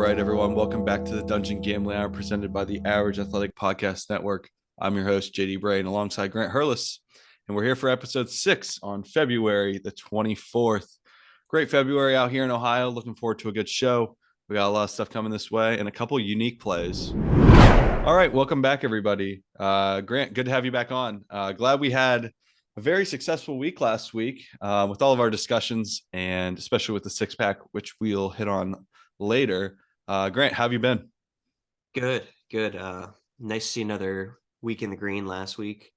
right, everyone. Welcome back to the Dungeon Gambling Hour presented by the Average Athletic Podcast Network. I'm your host, JD Brain, alongside Grant Hurlis, and we're here for episode 6 on February the 24th. Great February out here in Ohio. Looking forward to a good show. We got a lot of stuff coming this way and a couple unique plays. All right, welcome back, everybody. Grant, good to have you back on. Glad we had a very successful week last week with all of our discussions, and especially with the six-pack, which we'll hit on later. Grant, how have you been? Good. Nice to see another week in the green last week.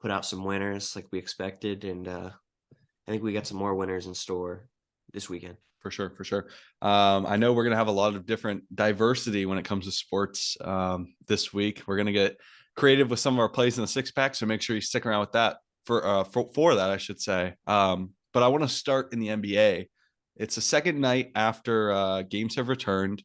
Put out some winners like we expected, and I think we got some more winners in store this weekend. For sure. I know we're going to have a lot of different diversity when it comes to sports this week. We're going to get creative with some of our plays in the six-pack, so make sure you stick around with that for that, I should say. But I want to start in the NBA. It's the second night after games have returned.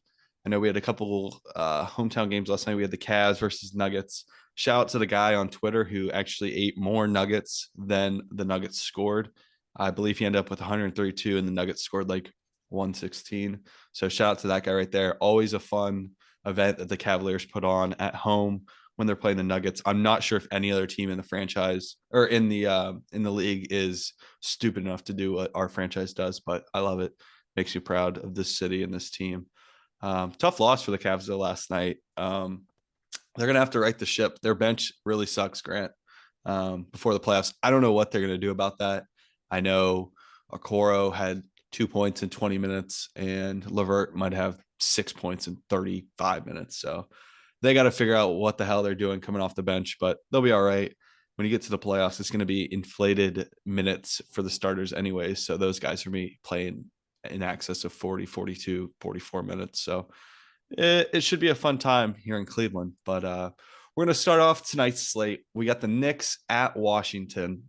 I know we had a couple hometown games last night. We had the Cavs versus Nuggets. Shout out to the guy on Twitter who actually ate more Nuggets than the Nuggets scored. I believe he ended up with 132 and the Nuggets scored like 116. So shout out to that guy right there. Always a fun event that the Cavaliers put on at home when they're playing the Nuggets. I'm not sure if any other team in the franchise or in the league is stupid enough to do what our franchise does, but I love it. Makes you proud of this city and this team. Tough loss for the Cavs though last night. They're gonna have to right the ship. Their bench really sucks, Grant. Before the playoffs, I don't know what they're gonna do about that. I know Okoro had 2 points in 20 minutes, and Levert might have 6 points in 35 minutes. So they got to figure out what the hell they're doing coming off the bench, but they'll be all right. When you get to the playoffs, it's going to be inflated minutes for the starters anyways. So those guys are going to be playing in excess of 40, 42, 44 minutes. So it should be a fun time here in Cleveland. But we're going to start off tonight's slate. We got the Knicks at Washington.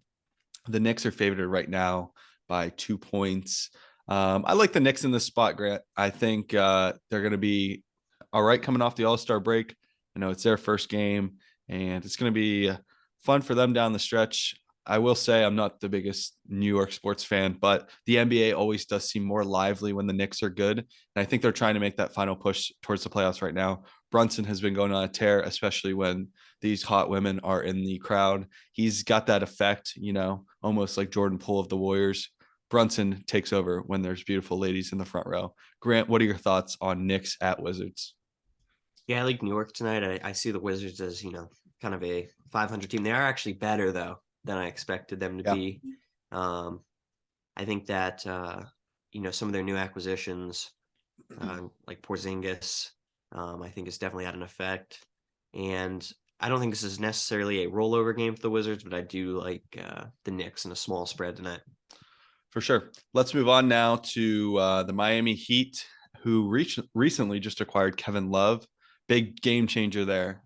The Knicks are favored right now by 2 points. I like the Knicks in this spot, Grant. I think they're going to be all right coming off the All-Star break. I know it's their first game, and it's going to be fun for them down the stretch. I will say I'm not the biggest New York sports fan, but the NBA always does seem more lively when the Knicks are good. And I think they're trying to make that final push towards the playoffs right now. Brunson has been going on a tear, especially when these hot women are in the crowd. He's got that effect, almost like Jordan Poole of the Warriors. Brunson takes over when there's beautiful ladies in the front row. Grant, what are your thoughts on Knicks at Wizards? Yeah, I like New York tonight. I see the Wizards as, kind of a 500 team. They are actually better, though, than I expected them to be. I think that, some of their new acquisitions, like Porzingis, I think it's definitely had an effect. And I don't think this is necessarily a rollover game for the Wizards, but I do like the Knicks in a small spread tonight. For sure. Let's move on now to the Miami Heat, who recently just acquired Kevin Love. Big game changer there.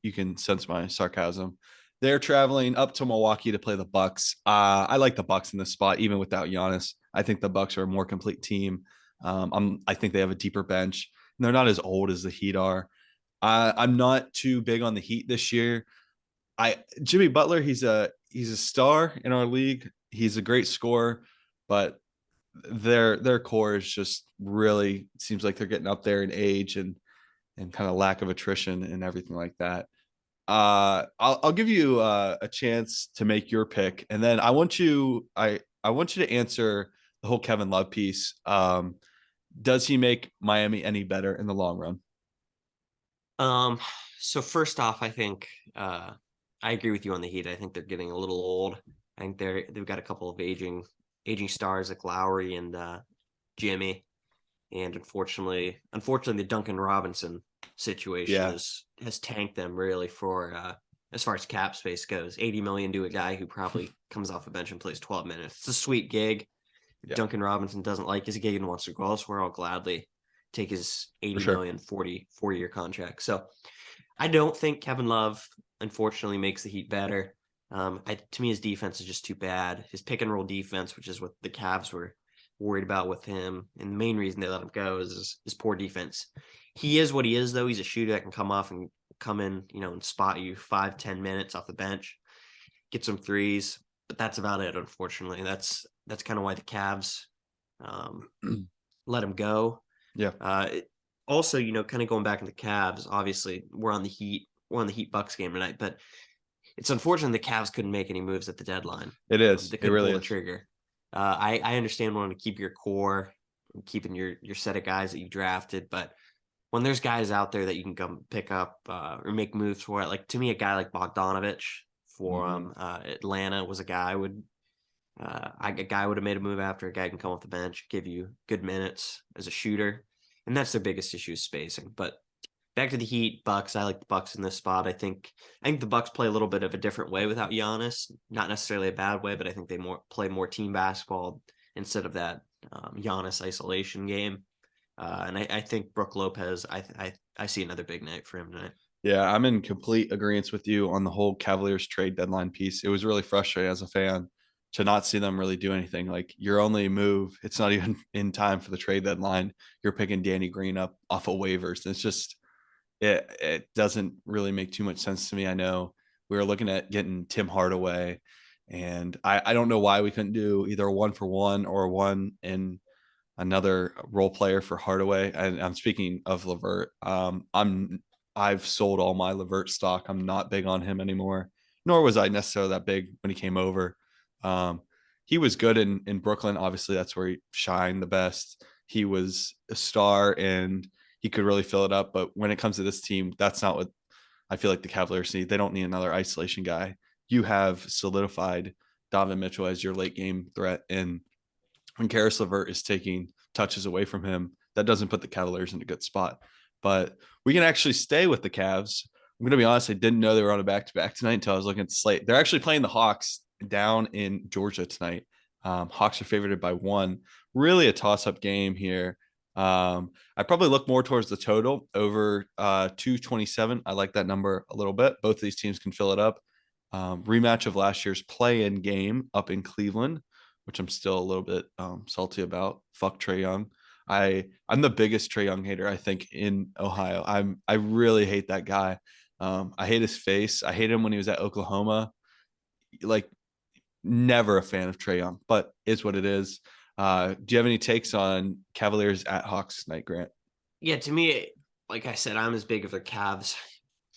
You can sense my sarcasm. They're traveling up to Milwaukee to play the Bucks. I like the Bucks in this spot, even without Giannis. I think the Bucks are a more complete team. I think they have a deeper bench. And they're not as old as the Heat are. I'm not too big on the Heat this year. Jimmy Butler, he's a star in our league. He's a great scorer, but their core is just really seems like they're getting up there in age and kind of lack of attrition and everything like that. I'll give you a chance to make your pick, and then I want you to answer the whole Kevin Love piece. Does he make Miami any better in the long run? So first off, I think I agree with you on the Heat. I think they're getting a little old. I think they've got a couple of aging stars like Lowry and Jimmy, and unfortunately, the Duncan Robinson situation has tanked them really for as far as cap space goes. 80 million to a guy who probably comes off a bench and plays 12 minutes. It's a sweet gig. Yeah. Duncan Robinson doesn't like his gig and wants to go elsewhere. I'll gladly take his 80 million 4-year contract. So I don't think Kevin Love unfortunately makes the Heat better. To me, his defense is just too bad. His pick and roll defense, which is what the Cavs were worried about with him, and the main reason they let him go is his poor defense. He is what he is, though. He's a shooter that can come off and come in, and spot you 5-10 minutes off the bench, get some threes, but that's about it. Unfortunately, that's kind of why the Cavs let him go. Yeah. also, kind of going back in the Cavs, obviously we're on the Heat. We're on the Heat Bucks game tonight, but it's unfortunate the Cavs couldn't make any moves at the deadline. It is. They It couldn't really pull the is. trigger. I understand wanting to keep your core, and keeping your set of guys that you drafted, but when there's guys out there that you can come pick up or make moves for it, like to me, a guy like Bogdanovich for Mhm. Atlanta was a guy I would a guy would have made a move after. A guy can come off the bench, give you good minutes as a shooter, and that's their biggest issue is spacing. But back to the Heat, Bucks. I like the Bucks in this spot. I think the Bucks play a little bit of a different way without Giannis. Not necessarily a bad way, but I think they play more team basketball instead of that Giannis isolation game. And I think Brook Lopez. I see another big night for him tonight. Yeah, I'm in complete agreement with you on the whole Cavaliers trade deadline piece. It was really frustrating as a fan to not see them really do anything. Like your only move, it's not even in time for the trade deadline. You're picking Danny Green up off of waivers. And it's just it doesn't really make too much sense to me. I know we were looking at getting Tim Hardaway, and I don't know why we couldn't do either a 1-for-1 or one in another role player for Hardaway. And I'm speaking of Levert. I've sold all my Levert stock. I'm not big on him anymore, nor was I necessarily that big when he came over. Um, he was good in Brooklyn. Obviously, that's where he shined the best. He was a star and he could really fill it up. But when it comes to this team, that's not what I feel like the Cavaliers need. They don't need another isolation guy. You have solidified Donovan Mitchell as your late game threat, and when Karis LeVert is taking touches away from him, that doesn't put the Cavaliers in a good spot. But we can actually stay with the Cavs. I'm going to be honest, I didn't know they were on a back to back tonight until I was looking at the slate. They're actually playing the Hawks down in Georgia tonight. Hawks are favored by 1. Really a toss up game here. I probably look more towards the total over 227. I like that number a little bit. Both of these teams can fill it up. Rematch of last year's play in game up in Cleveland, which I'm still a little bit salty about. Fuck Trae Young. I'm the biggest Trae Young hater I think in Ohio. I really hate that guy. I hate his face. I hate him when he was at Oklahoma. Like never a fan of Trae Young, but is what it is. Do you have any takes on Cavaliers at Hawks tonight, Grant? Yeah, to me, like I said, I'm as big of a Cavs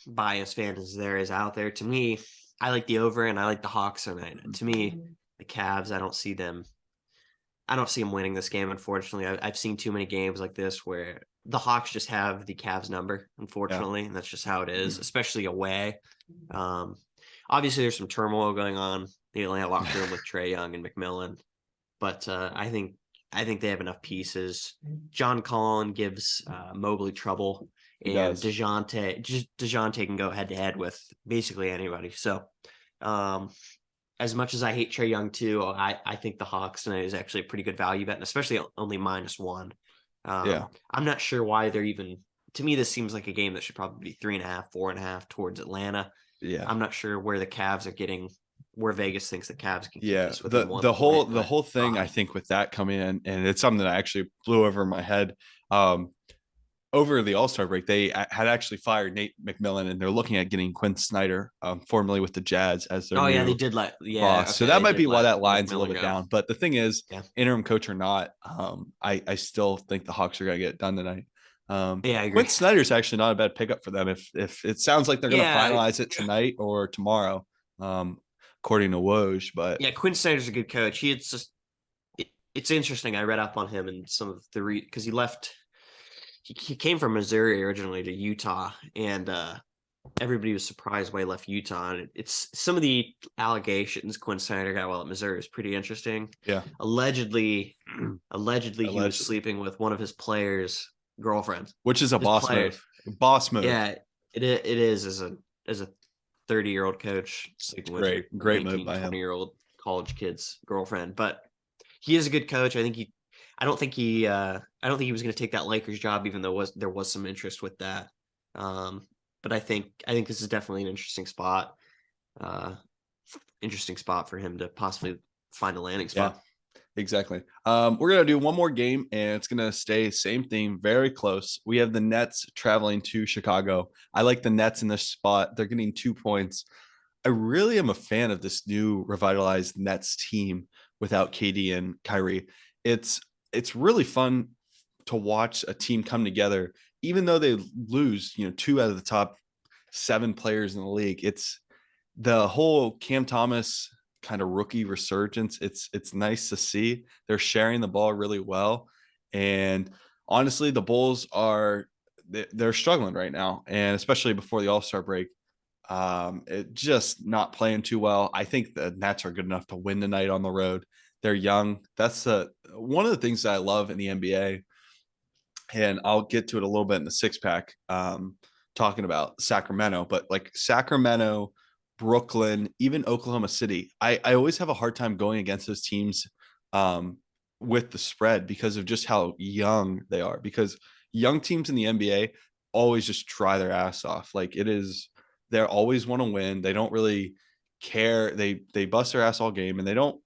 bias fan as there is out there. To me, I like the over and I like the Hawks tonight. To me, the Cavs, I don't see them. I don't see them winning this game. Unfortunately, I've seen too many games like this where the Hawks just have the Cavs number. Yeah. Unfortunately, and that's just how it is, especially away. Um, Obviously, there's some turmoil going on in the Atlanta locker room with Trae Young and McMillan, but I think they have enough pieces. John Collin gives Mobley trouble, He and does. Dejounte can go head to head with basically anybody. So, um, as much as I hate Trae Young too, I think the Hawks tonight is actually a pretty good value bet, and especially only -1. Yeah. I'm not sure why they're even. To me, this seems like a game that should probably be 3.5, 4.5 towards Atlanta. Yeah. I'm not sure where the Cavs are getting, where Vegas thinks the Cavs can keep Yeah, this the within one the whole point, the but whole thing I think with that coming in, and it's something that actually blew over my head. Um, Over the All Star break, they had actually fired Nate McMillan, and they're looking at getting Quinn Snyder, formerly with the Jazz, as their oh yeah, they new did boss. So okay, that they might did be why let that line's a McMillan little bit go. down. But the thing is, Yeah, interim coach or not, I still think the Hawks are going to get it done tonight. yeah, I Quinn agree. Snyder's actually not a bad pickup for them if it sounds like they're going to Yeah, finalize it tonight or tomorrow, um, according to Woj. But yeah, Quinn Snyder's a good coach. It's interesting. I read up on him and some of the because he left. He came from Missouri originally to Utah, and everybody was surprised why he left Utah. And it's some of the allegations Quinn Snyder got while at Missouri is pretty interesting. yeah, Allegedly, allegedly he was allegedly, sleeping with one of his players' girlfriends. which is a His boss player, move. Boss move. yeah, it is as a 30-year-old coach sleeping with your Great move 19, by him. 20-year-old college kid's girlfriend. But he is a good coach. I don't think he was going to take that Lakers job, even though there was some interest with that. But I think this is definitely an uh, interesting spot for him to possibly find a landing Yeah, spot. exactly. We're gonna do one more game, and it's gonna stay same theme, very close. We have the Nets traveling to Chicago. I like the Nets in this spot. They're getting 2 points. I really am a fan of this new revitalized Nets team without KD and Kyrie. It's really fun to watch a team come together, even though they lose, two out of the top 7 players in the league, it's the whole Cam Thomas kind of rookie resurgence. It's nice to see. They're sharing the ball really well. And honestly, the Bulls they're struggling right now, and especially before the All-Star break. It just not playing too well. I think the Nets are good enough to win tonight on the road. They're young. That's one of the things that I love in the NBA, and I'll get to it a little bit in the six pack, talking about Sacramento, but like Sacramento, Brooklyn, even Oklahoma City, I always have a hard time going against those teams um, with the spread because of just how young they are. Because young teams in the NBA always just try their ass off. Like it is, they always want to win. They don't really care. They bust their ass all game, and they don't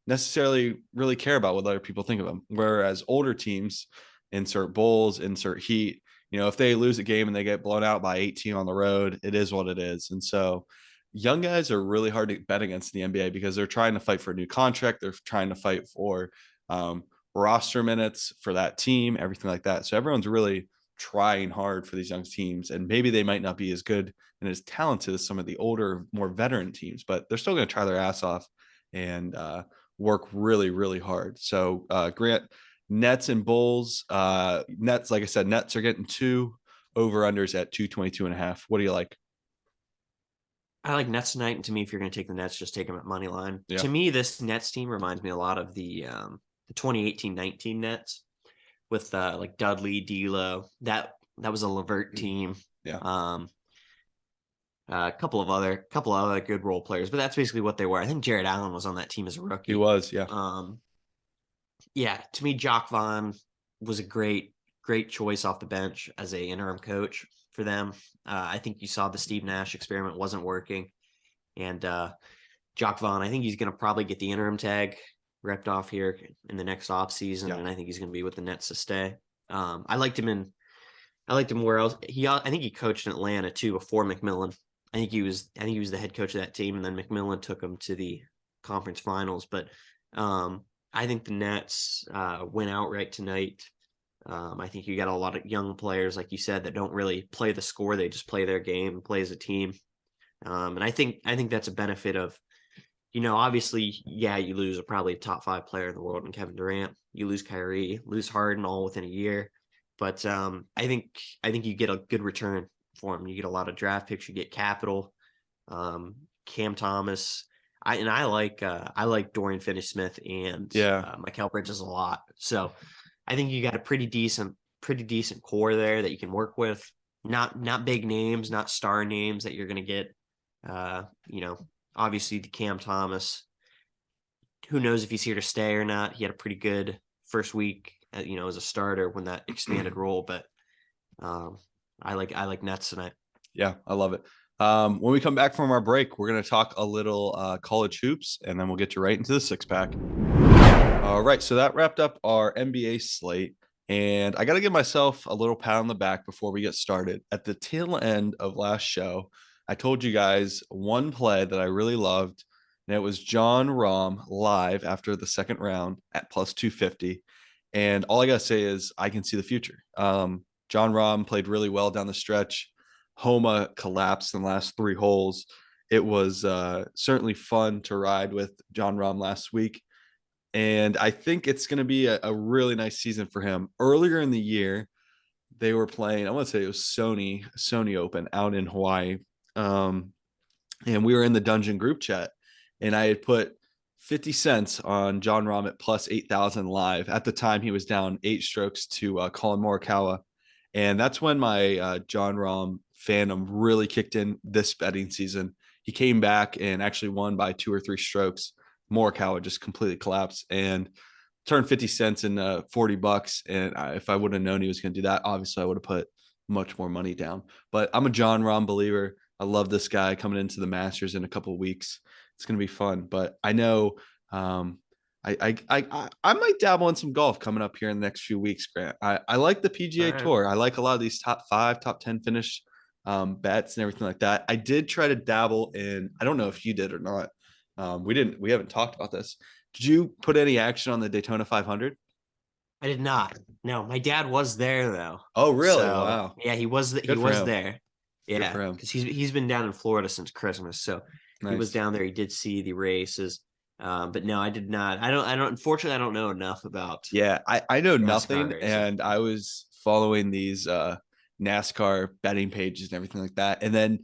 necessarily really care about what other people think of them. Whereas older teams, insert Bulls, insert Heat, if they lose a game and they get blown out by 18 on the road, it is what it is. And so young guys are really hard to bet against in the NBA because they're trying to fight for a new contract. They're trying to fight for um, roster minutes for that team, everything like that. So everyone's really trying hard for these young teams. And maybe they might not be as good and as talented as some of the older, more veteran teams, but they're still going to try their ass off and work really, really hard. So Grant, Nets and Bulls. Nets, like I said, Nets are getting 2 over-unders at 222.5. What do you like? I like Nets tonight, and to me, if you're going to take the Nets, just take them at money line. Yeah. To me, this Nets team reminds me a lot of the 2018-19 Nets with like Dudley, D'Lo. That was a Levert team. Yeah. A couple of other good role players, but that's basically what they were. I think Jared Allen was on that team as a rookie. He was, yeah. Yeah, to me, Jock Vaughn was a great choice off the bench as a interim coach for them. I think you saw the Steve Nash experiment wasn't working, and Jock Vaughn, I think he's going to probably get the interim tag ripped off here in the next offseason, and I think he's going to be with the Nets to stay. I liked him where else I think he coached in Atlanta too before McMillan. I think he was the head coach of that team, and then McMillan took him to the conference finals. But I think the Nets win outright tonight. I think you got a lot of young players, like you said, that don't really play the score; they just play their game, play as a team. And I think that's a benefit of, obviously, yeah, you lose probably a top 5 player in the world in Kevin Durant. You lose Kyrie, lose Harden, all within a year. But I think you get a good return for him. You get a lot of draft picks, you get capital. Cam Thomas, I like Dorian Finney-Smith and Mikal Bridges a lot. So I think you got a pretty decent core there that you can work with. Not big names, not star names that you're going to get. Obviously the Cam Thomas, who knows if he's here to stay or not. He had a pretty good first week, as a starter when that expanded role, but I like Nets tonight. Yeah, I love it. When we come back from our break, we're going to talk a little college hoops, and then we'll get you right into the six pack. All right, so that wrapped up our NBA slate, and I got to give myself a little pat on the back before we get started. At the tail end of last show, I told you guys one play that I really loved, and it was John Rahm live after the second round at plus 250. And all I got to say is I can see the future. John Rahm played really well down the stretch. Homa collapsed in the last 3 holes. It was certainly fun to ride with John Rahm last week. And I think it's going to be a really nice season for him. Earlier in the year, they were playing, I want to say it was Sony Open out in Hawaii. And we were in the Dungeon group chat, and I had put 50 cents on John Rahm at plus 8,000 live. At the time, he was down 8 strokes to Colin Morikawa. And that's when my John Rahm fandom really kicked in this betting season. He came back and actually won by 2 or 3 strokes. Morikawa just completely collapsed and turned 50 cents into $40. And if I would have known he was going to do that, obviously I would have put much more money down. But I'm a John Rahm believer. I love this guy coming into the Masters in a couple of weeks. It's going to be fun. But I know I might dabble in some golf coming up here in the next few weeks, Grant. I like the PGA Tour. I like a lot of these top 5, top 10 finish bets and everything like that. I did try to dabble in, I don't know if you did or not. We haven't talked about this. Did you put any action on the Daytona 500? I did not. No, my dad was there though. Oh, really? So Wow. yeah, he Good for was him. there. Good Yeah, for him. because he's been down in Florida since Christmas. So he was Nice. down there. He did see the races. But no, I did not. I don't unfortunately I don't know enough about Yeah, I know NASCAR nothing, racing. and I was following these NASCAR betting pages and everything like that. And then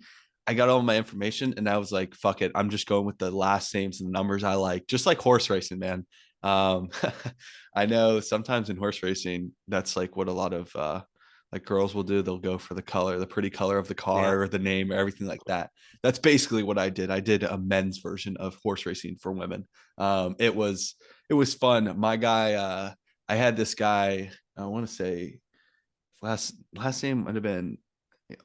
I got all my information and I was like, fuck it. I'm just going with the last names and the numbers I like, just like horse racing, man. Um I know sometimes in horse racing, that's like what a lot of like girls will do. They'll go for the color, the pretty color of the Yeah. car or the name or everything like that. That's basically what I did. I did a men's version of horse racing for women. It was fun. My guy, I had this guy, I want to say last name might have been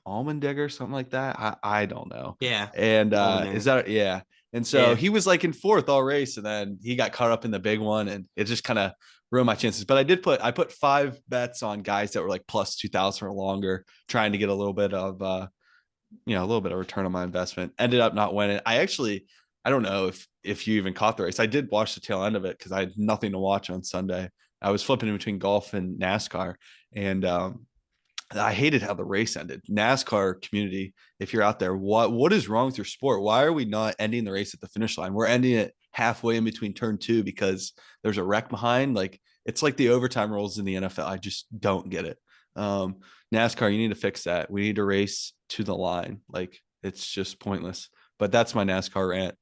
Almondegger, something like that. I don't know. Yeah. And is Allmendinger. that yeah. And so Yeah. he was like in fourth all race, and then he got caught up in the big one, and it just kind of ruined my chances. But I put 5 bets on guys that were like plus 2,000 or longer, trying to get a little bit of a little bit of return on my investment. Ended up not winning. I don't know if you even caught the race. I did watch the tail end of it because I had nothing to watch on Sunday. I was flipping in between golf and NASCAR, and I hated how the race ended. NASCAR community, if you're out there, what is wrong with your sport? Why are we not ending the race at the finish line? We're ending it halfway in between turn two because there's a wreck behind. Like it's like the overtime rules in the NFL. I just don't get it. Um, NASCAR, you need to fix that. We need to race to the line. Like it's just pointless. But that's my NASCAR rant.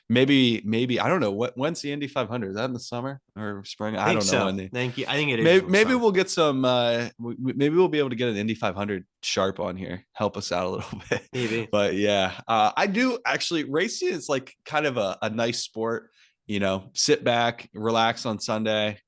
Maybe I don't know when's the Indy 500? Is that in the summer or spring? I I think don't know so. when the Thank you. I think it is maybe in the maybe summer. we'll get some maybe we'll be able to get an Indy 500 sharp on here, help us out a little bit. Maybe. But yeah, I do actually. Racing is like kind of a nice sport. Sit back, relax on Sunday.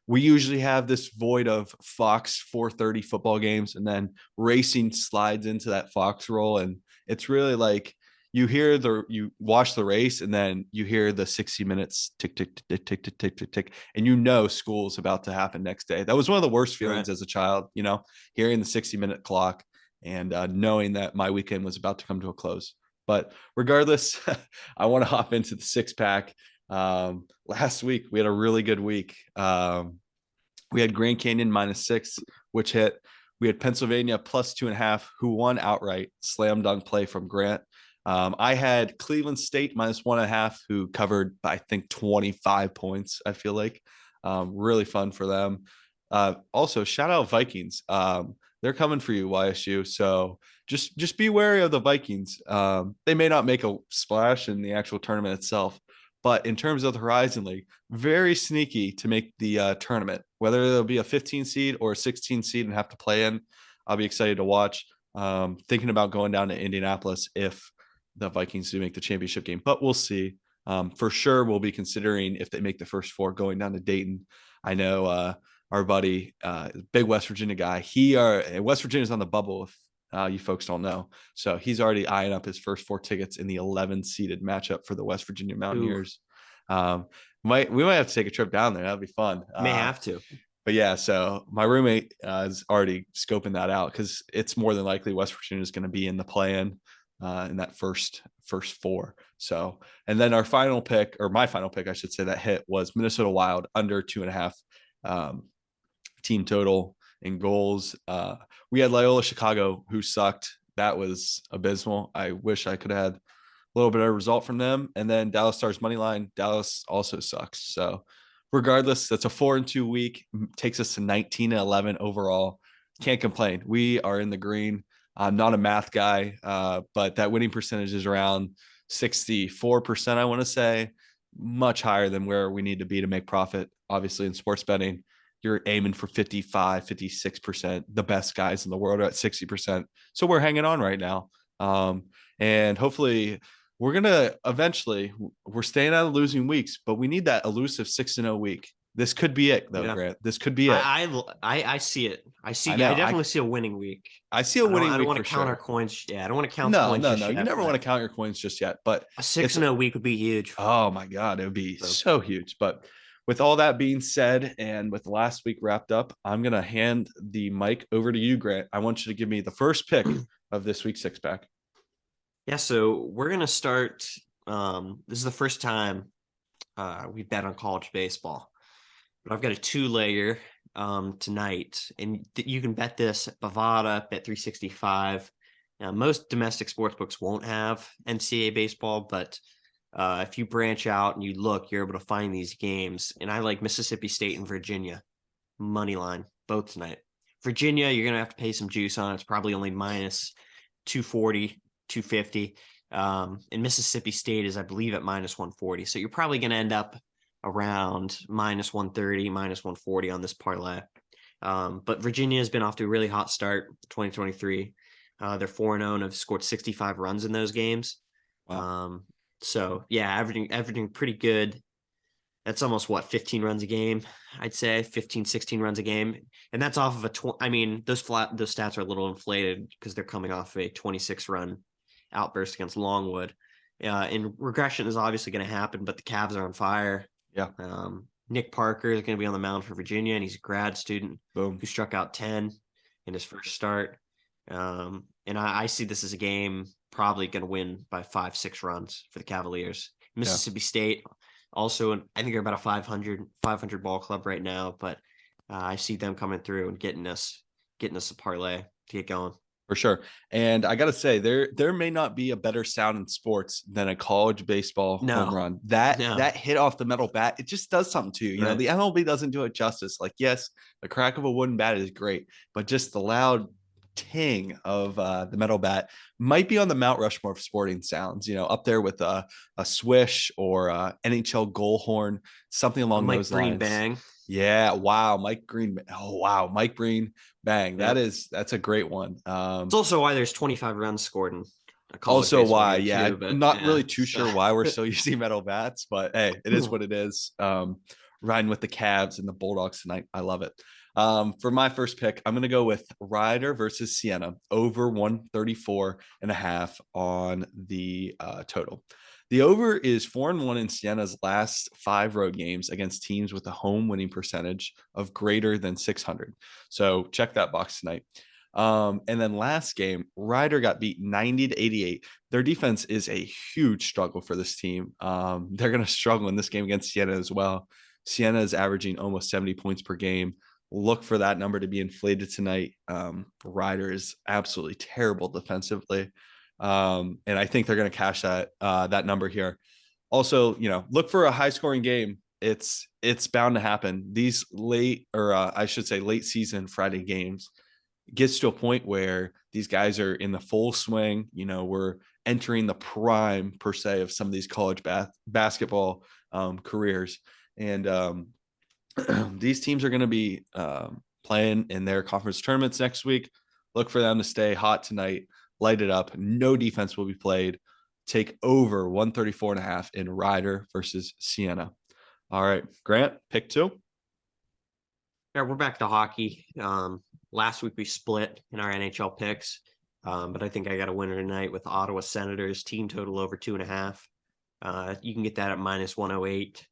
We usually have this void of Fox 4:30 football games, and then racing slides into that Fox role, and it's really like you watch the race and then you hear the 60 minutes tick tick tick tick tick tick tick tick, and school's about to happen next day. That was one of the worst You're right. feelings as a child, hearing the 60-minute clock and knowing that my weekend was about to come to a close. But regardless, I want to hop into the six pack. Last week we had a really good week. We had Grand Canyon -6, which hit. We had Pennsylvania +2.5, who won outright. Slam dunk play from Grant. I had Cleveland State -1.5, who covered, I think, 25 points. I feel like really fun for them. Also, shout out Vikings. They're coming for you, YSU. So just be wary of the Vikings. They may not make a splash in the actual tournament itself, but in terms of the Horizon League, very sneaky to make the tournament. Whether it'll be a 15 seed or a 16 seed and have to play in, I'll be excited to watch. Thinking about going down to Indianapolis if the Vikings do make the championship game, but we'll see. For sure, we'll be considering if they make the first four going down to Dayton. I know our buddy, big West Virginia guy. West Virginia's on the bubble. If you folks don't know, so he's already eyeing up his first four tickets in the 11 seeded matchup for the West Virginia Ooh, Mountaineers. We might have to take a trip down there. That'd be fun. may have to. But yeah, so my roommate is already scoping that out because it's more than likely West Virginia is going to be in the play-in in that first four. So, and then our final pick, or my final pick, I should say, that hit was Minnesota Wild under 2.5 team total in goals. We had Loyola Chicago, who sucked. That was abysmal. I wish I could have had a little bit of result from them. And then Dallas Stars money line. Dallas also sucks. So regardless, that's a 4-2 week. Takes us to 19-11 overall. Can't complain. We are in the green. I'm not a math guy, but that winning percentage is around 64%, I want to say, much higher than where we need to be to make profit. Obviously, in sports betting, you're aiming for 55, 56%. The best guys in the world are at 60%. So we're hanging on right now. And hopefully we're going to eventually, we're staying out of losing weeks, but we need that elusive 6-0 week. This could be it, though, Yeah. Grant. This could be it. I see it. I I know. definitely see a winning week. I see a winning I don't week want for to count our sure. coins. Yeah, I don't want to count the No, coins no, just no. You yet, never want but to count your coins just yet. But a 6 it's and 0 week would be huge. oh my God, it would be So, so huge. But with all that being said, and with last week wrapped up, I'm gonna hand the mic over to you, Grant. I want you to give me the first pick of this week's six pack. yeah, so we're gonna start. This is the first time we bet on college baseball. But I've got a two-legger tonight, and you can bet this at Bovada, bet 365. Now, most domestic sports books won't have NCAA baseball, but if you branch out and you look, you're able to find these games. And I like Mississippi State and Virginia money line both tonight. Virginia, you're gonna have to pay some juice on. It's probably only minus 240, 250. And Mississippi State is, I believe, at minus 140. So you're probably gonna end up around minus 130, minus 140 on this parlay. But Virginia has been off to a really hot start, 2023. They're 4-0 and have scored 65 runs in those games. Wow. So yeah, everything pretty good. That's almost what, 15 runs a game, I'd say 15, 16 runs a game. And that's off of I mean, those stats are a little inflated because they're coming off a 26 run outburst against Longwood. And regression is obviously going to happen, but the Cavs are on fire. Yeah. Nick Parker is going to be on the mound for Virginia, and he's a grad student Boom. who struck out 10 in his first start. And I see this as a game probably going to win by 5-6 runs for the Cavaliers. Mississippi State also, I think they're about a 500 ball club right now, but I see them coming through and getting us a parlay to get going. For sure. And I got to say, there may not be a better sound in sports than a college baseball home run. That hit off the metal bat, it just does something to you. You know, the MLB doesn't do it justice. Like, yes, the crack of a wooden bat is great, but just the loud ting of the metal bat might be on the Mount Rushmore of sporting sounds, you know, up there with a swish or NHL goal horn, something along those lines. Bang. Yeah. Wow. Mike Green. Oh, wow. Mike Green. Bang. Yep. That's a great one. It's also why there's 25 runs scored in a college. Also why, yeah. I'm not really too sure why we're still using metal bats, but hey, it is what it is. Riding with the Cavs and the Bulldogs tonight. I love it. For my first pick, I'm going to go with Rider versus Siena over 134.5 on the total. The over is 4-1 in Siena's last 5 road games against teams with a home winning percentage of greater than 600. So check that box tonight. And then last game, Rider got beat 90-88. Their defense is a huge struggle for this team. They're going to struggle in this game against Siena as well. Siena is averaging almost 70 points per game. Look for that number to be inflated tonight. Rider is absolutely terrible defensively. And I think they're going to cash that number here. Also, you know, look for a high scoring game. It's bound to happen. These late season Friday games gets to a point where these guys are in the full swing. You know, we're entering the prime per se of some of these college basketball careers. And these teams are going to be playing in their conference tournaments next week. Look for them to stay hot tonight. Light it up. No defense will be played. Take over 134.5 in Rider versus Siena. All right, Grant, pick 2. Yeah, we're back to hockey. Last week we split in our NHL picks, but I think I got a winner tonight with Ottawa Senators team total over 2.5. You can get that at minus 108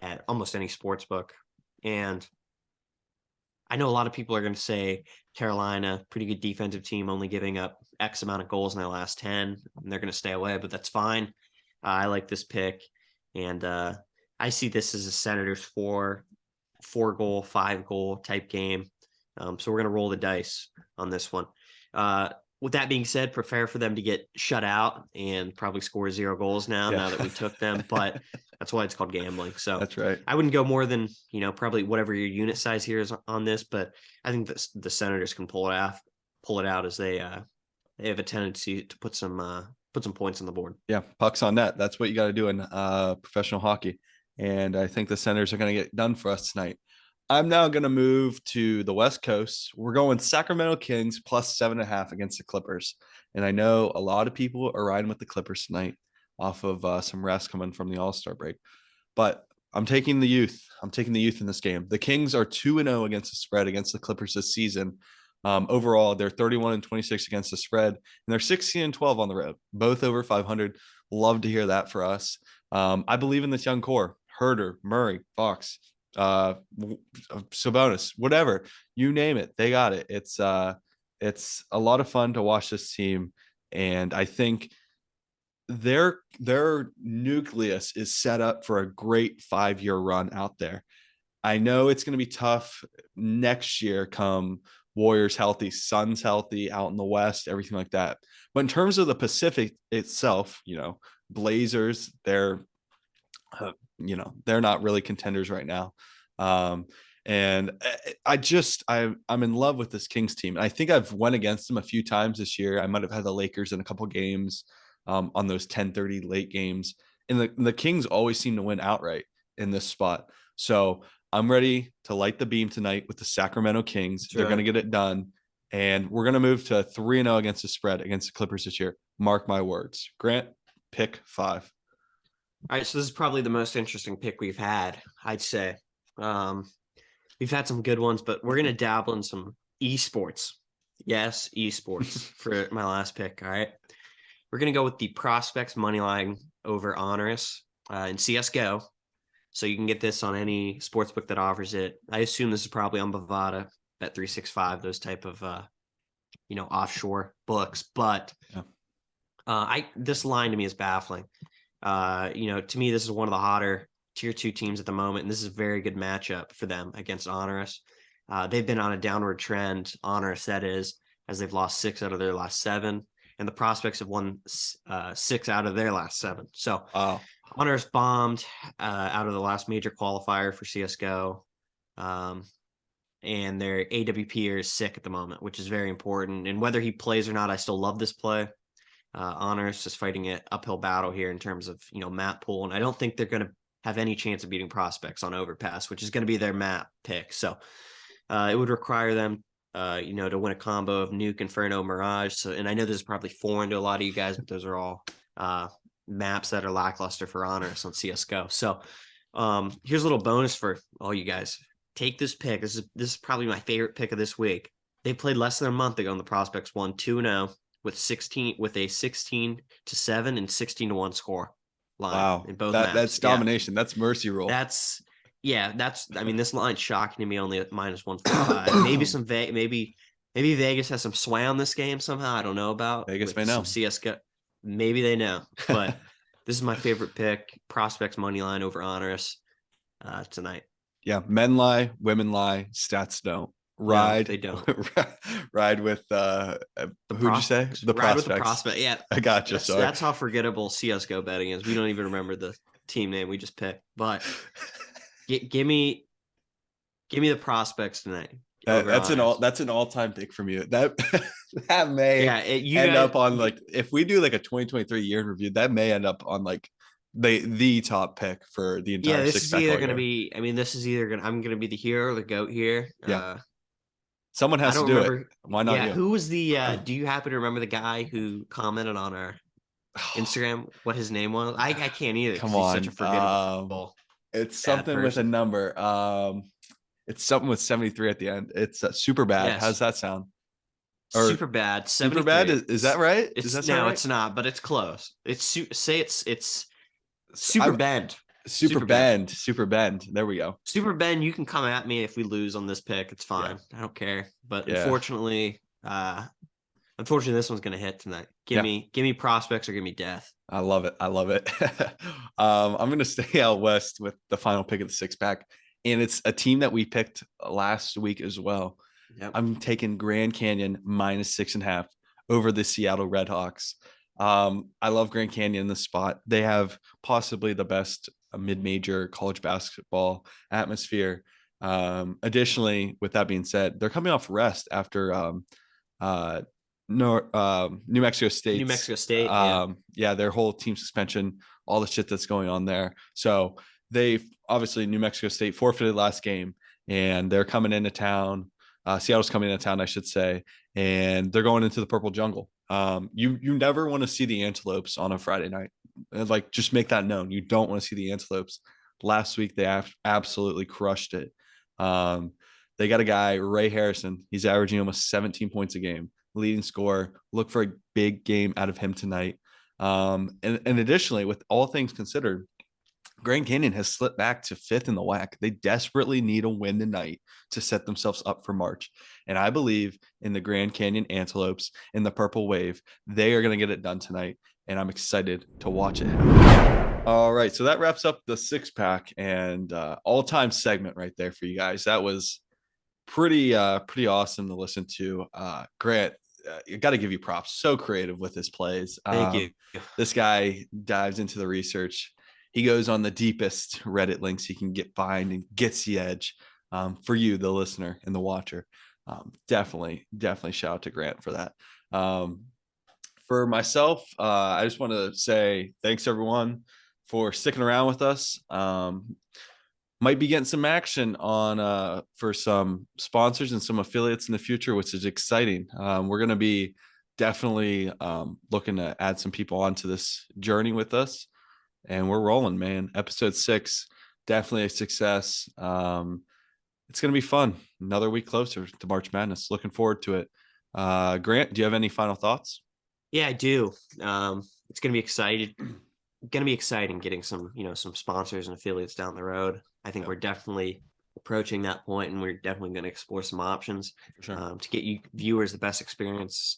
at almost any sports book. And I know a lot of people are going to say Carolina, pretty good defensive team, only giving up X amount of goals in their last 10, and they're going to stay away, but that's fine. I like this pick, and I see this as a Senators 4-goal, 5-goal type game. So we're going to roll the dice on this one. With that being said, prepare for them to get shut out and probably score 0 goals now that we took them, but that's why it's called gambling. So that's right. I wouldn't go more than, you know, probably whatever your unit size here is on this, but I think the Senators can pull it out as they have a tendency to put some points on the board. Yeah. Pucks on net. That's what you got to do in professional hockey. And I think the Senators are going to get done for us tonight. I'm now going to move to the West Coast. We're going Sacramento Kings plus 7.5 against the Clippers. And I know a lot of people are riding with the Clippers tonight off of some rest coming from the All-Star break. But I'm taking the youth. I'm taking the youth in this game. The Kings are 2-0 against the spread against the Clippers this season. Overall, they're 31-26 against the spread, and they're 16-12 on the road, both over 500. Love to hear that for us. I believe in this young core. Herder, Murray, Fox, Sabonis, whatever, you name it, they got it. It's a lot of fun to watch this team, and I think their nucleus is set up for a great 5-year run out there. I know it's going to be tough next year come Warriors healthy, Suns healthy out in the West, everything like that. But in terms of the Pacific itself, Blazers, they're not really contenders right now. Um, and I'm in love with this Kings team. I think I've went against them a few times this year. I might have had the Lakers in a couple games on those 10:30 late games. And the Kings always seem to win outright in this spot. So I'm ready to light the beam tonight with the Sacramento Kings. That's They're right. going to get it done. And we're going to move to 3-0 against the spread against the Clippers this year. Mark my words. Grant, pick 5. All right, so this is probably the most interesting pick we've had, I'd say. We've had some good ones, but we're gonna dabble in some esports. Yes, esports for my last pick. All right, we're gonna go with the prospects money line over Honors in CS:GO. So you can get this on any sports book that offers it. I assume this is probably on Bovada, Bet365, those type of offshore books. But this line to me is baffling. To me, this is one of the hotter tier 2 teams at the moment, and this is a very good matchup for them against Honors. They've been on a downward trend, Honors that is, as they've lost 6 out of their last 7, and the prospects have won 6 out of their last 7. So Honors bombed out of the last major qualifier for CSGO. And their AWP is sick at the moment, which is very important. And whether he plays or not, I still love this play. Honors just fighting an uphill battle here in terms of map pool, and I don't think they're going to have any chance of beating prospects on Overpass, which is going to be their map pick. So it would require them to win a combo of Nuke, Inferno, Mirage. So, and I know this is probably foreign to a lot of you guys, but those are all maps that are lackluster for Honors on CSGO. So here's a little bonus for all you guys. Take this pick. This is probably my favorite pick of this week. They played less than a month ago, and the prospects won 2-0 with a 16-7 and 16-1 score line. Wow. In both maps. That's domination. That's mercy rule. This line's shocking to me, only at -145. Maybe Vegas has some sway on this game somehow. I don't know about. Vegas may know. Some CSGO. Maybe they know, but this is my favorite pick. Prospects money line over Honors tonight. Yeah, men lie, women lie, stats don't. Ride. No, they don't. Ride with who'd you say? The Ride prospects. with the prospect. Yeah, I got you. That's how forgettable CS:GO betting is. We don't even remember the team name we just picked. But give me the prospects tonight. That's an all-time pick from you. That may end up on if we do like a 2023 year in review, that may end up on like the top pick for the entire. Yeah, this is either going to be. I mean, this is either going. I'm going to be the hero or the goat here. Yeah. Someone has to do it. Why not? Yeah, you? Who was the? Do you happen to remember the guy who commented on our Instagram? What his name was? I can't either. Come on, he's such a forgettable. It's something with a number. It's something with 73 at the end. It's super bad. Yes. How's that sound? Super bad. Super bad. Is that right? It's not, but it's close. It's Super Bend. Super Bend. There we go. Super Bend. You can come at me if we lose on this pick. It's fine. Yeah. I don't care. But unfortunately, this one's gonna hit tonight. Give me prospects or give me death. I love it. I'm gonna stay out west with the final pick of the 6-pack, and it's a team that we picked last week as well. Yep. I'm taking Grand Canyon -6.5 over the Seattle Redhawks. I love Grand Canyon in this spot. They have possibly the best mid-major college basketball atmosphere. Additionally, with that being said, they're coming off rest after New Mexico State. Their whole team suspension, all the shit that's going on there. So they obviously New Mexico State forfeited last game, and they're coming into town. Seattle's coming into town, I should say, and they're going into the Purple Jungle. You never want to see the Antelopes on a Friday night. Just make that known. You don't want to see the Antelopes. Last week, they absolutely crushed it. They got a guy, Ray Harrison. He's averaging almost 17 points a game, leading scorer. Look for a big game out of him tonight. And additionally, with all things considered, Grand Canyon has slipped back to 5th in the WAC. They desperately need a win tonight to set themselves up for March. And I believe in the Grand Canyon Antelopes in the Purple Wave. They are going to get it done tonight, and I'm excited to watch it happen. All right, so that wraps up the six pack and all-time segment right there for you guys. That was pretty awesome to listen to. Grant, you got to give you props. So creative with his plays. Thank you. This guy dives into the research. He goes on the deepest Reddit links he can find and gets the edge. For you, the listener and the watcher, definitely shout out to Grant for that. For myself, I just want to say thanks everyone for sticking around with us. Might be getting some action on for some sponsors and some affiliates in the future, which is exciting. We're going to be definitely looking to add some people onto this journey with us, and we're rolling, man. Episode 6, definitely a success. It's going to be fun. Another week closer to March Madness. Looking forward to it. Grant, do you have any final thoughts? Yeah, I do. It's gonna be exciting getting some, some sponsors and affiliates down the road. I think we're definitely approaching that point, and we're definitely going to explore some options Sure. to get you viewers the best experience,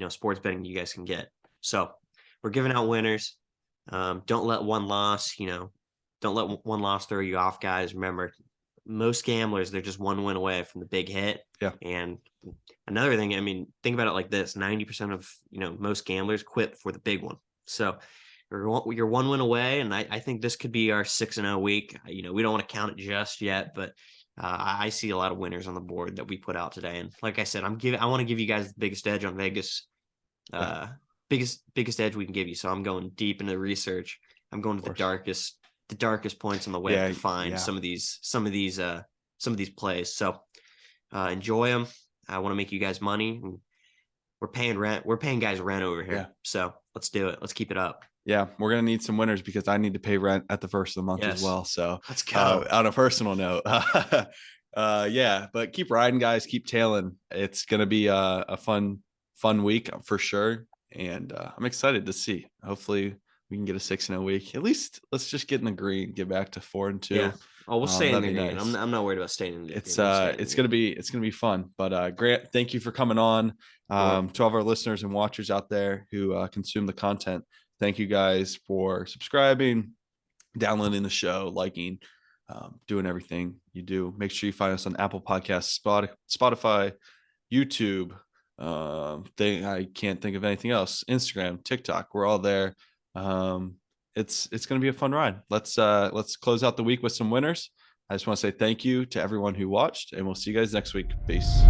sports betting you guys can get. So we're giving out winners. Don't let one loss, don't let one loss throw you off, guys. Remember, most gamblers, they're just one win away from the big hit. Yeah. And another thing, I mean, think about it like this: 90% of most gamblers quit for the big one. So you're one win away, and I think this could be our 6-0 week. We don't want to count it just yet, but I see a lot of winners on the board that we put out today. And like I said, I want to give you guys the biggest edge on Vegas, biggest edge we can give you. So I'm going deep into the research. I'm going to the darkest points on the web to find some of these plays. So enjoy them. I want to make you guys money. We're paying rent. We're paying guys rent over here. Yeah. So let's do it. Let's keep it up. Yeah, we're gonna need some winners because I need to pay rent at the first of the month as well. So let's go. On a personal note, yeah, but keep riding, guys. Keep tailing. It's gonna be a fun week for sure, and I'm excited to see. Hopefully, we can get a 6-0 week. At least let's just get in the green, get back to 4-2. Yeah. Oh, we'll stay in the green. Nice. I'm not worried about staying in the green. It's gonna be fun. But Grant, thank you for coming on. To all of our listeners and watchers out there who consume the content, thank you guys for subscribing, downloading the show, liking, doing everything you do. Make sure you find us on Apple Podcasts, Spotify, YouTube. I can't think of anything else. Instagram, TikTok, we're all there. It's going to be a fun ride. Let's close out the week with some winners. I just want to say thank you to everyone who watched, and we'll see you guys next week. Peace.